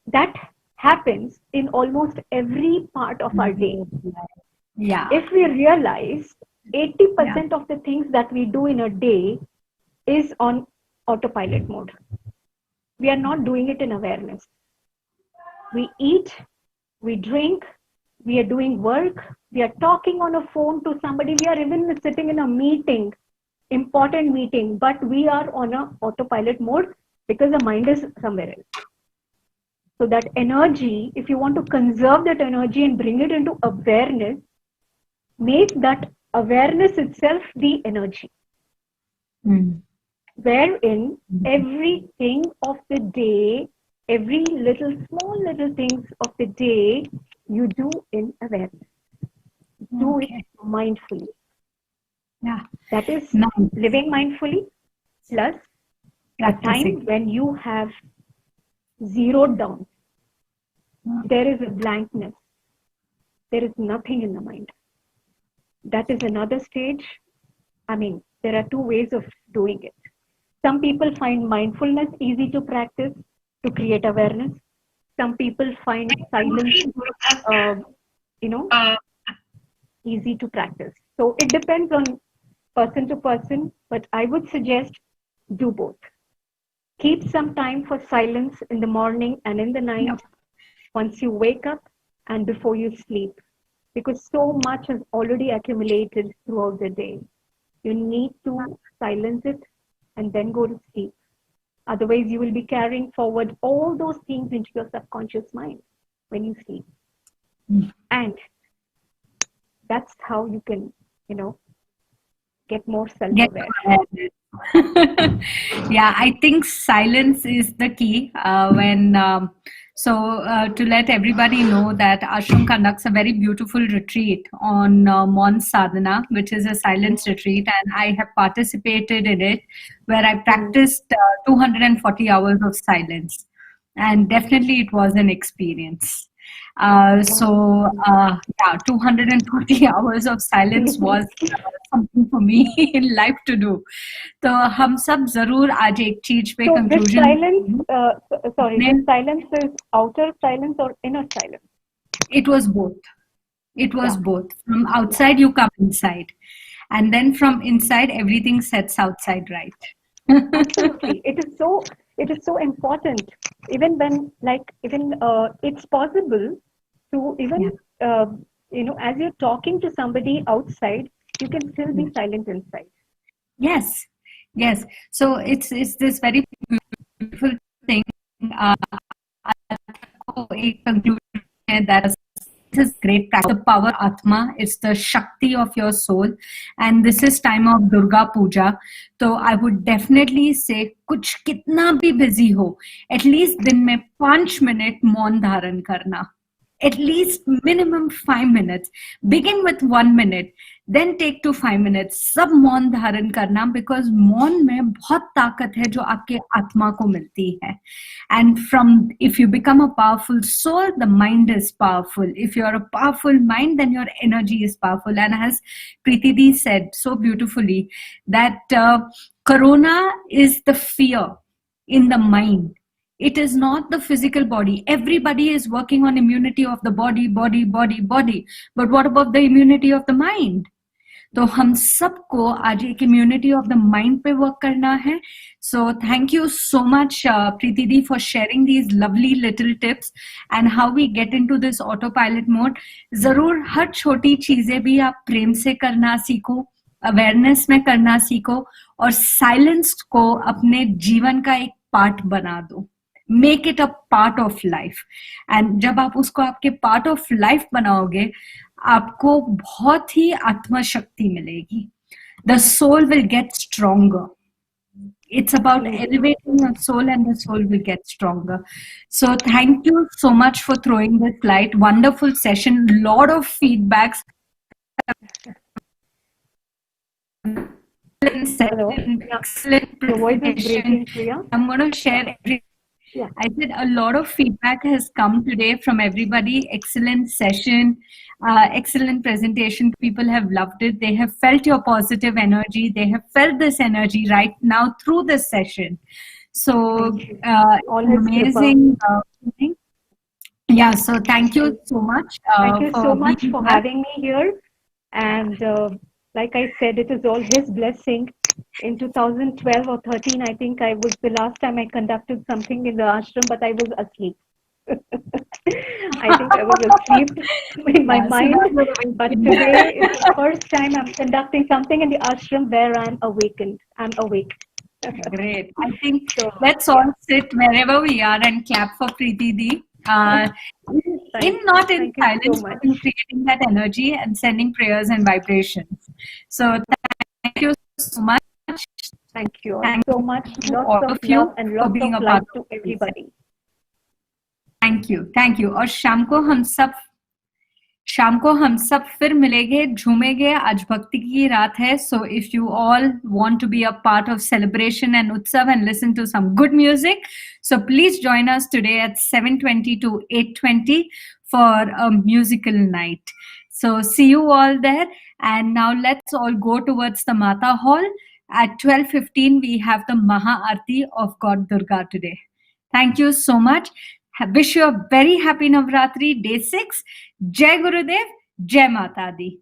That happens in almost every part of our day. Yeah. If we realize 80% of the things that we do in a day is on autopilot mode. We are not doing it in awareness. We eat, we drink, we are doing work, we are talking on a phone to somebody, we are even sitting in a meeting, important meeting, but we are on a autopilot mode because the mind is somewhere else. So that energy, if you want to conserve that energy and bring it into awareness, make that awareness itself the energy. Wherein everything of the day, every small little things of the day, you do in awareness. Do it mindfully. Yeah. That is Nice. living mindfully plus a Practicing. time when you have zeroed down. There is a blankness. There is nothing in the mind. That is another stage. I mean, there are two ways of doing it. Some people find mindfulness easy to practice to create awareness. Some people find silence, easy to practice. So it depends on person to person, but I would suggest do both. Keep some time for silence in the morning and in the night, once you wake up and before you sleep, because so much has already accumulated throughout the day. You need to silence it and then go to sleep. Otherwise, you will be carrying forward all those things into your subconscious mind when you sleep. And that's how you can, get more self-aware. Yeah, I think silence is the key. To let everybody know that Ashram conducts a very beautiful retreat on Mons Sadhana, which is a silence retreat, and I have participated in it, where I practiced 240 hours of silence, and definitely it was an experience. 240 hours of silence was something for me in life to do. तो हम सब जरूर आज एक चीज पे conclusion. This silence is outer silence or inner silence? It was both. It was both. From outside you come inside, and then from inside everything sets outside right. Absolutely, it is so important. Even when it's possible to even as you're talking to somebody outside, you can still be silent inside. Yes. So it's this very beautiful thing. A conclusion that this is great practice. The power Atma, it's the Shakti of your soul, and this is time of Durga Puja. So I would definitely say, कुछ कितना भी busy हो, at least दिन में 5 minute मौन धारण करना. at least minimum 5 minutes. Begin with 1 minute, then take to 5 minutes. सब मौन धारण करना, because मौन में बहुत ताकत है जो आपके आत्मा को मिलती है. And if you become a powerful soul, the mind is powerful. If you're a powerful mind, then your energy is powerful. And as Preeti Di said so beautifully, that Corona is the fear in the mind. It is not the physical body. Everybody is working on immunity of the body. But what about the immunity of the mind? तो हम सबको आज एक immunity of the mind पे work करना है. So thank you so much, Preeti Di, for sharing these lovely little tips and how we get into this autopilot mode. जरूर हर छोटी चीजें भी आप प्रेम से करना सीखो, awareness में करना सीखो, और silence को अपने जीवन का एक पार्ट बना दो. Make it a part of life. And जब आप उसको आपके part of life बनाओगे, आपको बहुत ही आत्मशक्ति मिलेगी. The soul will get stronger. It's about elevating your soul, and the soul will get stronger. So thank you so much for throwing this light. Wonderful session. Lot of feedbacks. Excellent presentation. I'm going to share every. Yeah. I said a lot of feedback has come today from everybody. Excellent session, excellent presentation. People have loved it. They have felt your positive energy. They have felt this energy right now through this session. So amazing. Yeah, so thank you so much. Thank you so much for having me here. And like I said, it is all His blessing. In 2012 or 13, I think I was the last time I conducted something in the ashram, but I was asleep. I think I was asleep in my mind. But today is the first time I'm conducting something in the ashram where I'm awakened. I'm awake. Great. I think let's all sit wherever we are and clap for Preeti Di. Not in silence, but in creating that energy and sending prayers and vibrations. So thank you so much. Thank you so much. Lots of love and lots of light to everybody. Thank you. और शाम को हम सब फिर मिलेंगे, झूमेंगे. आज भक्ति की रात है. So if you all want to be a part of celebration and utsav and listen to some good music, so please join us today at 7:20 to 8:20 for a musical night. So see you all there. And now let's all go towards the Mata Hall. At 12:15, we have the Maha Aarti of God Durga today. Thank you so much. Wish you a very happy Navratri, day 6. Jai Gurudev, Jai Mata Di.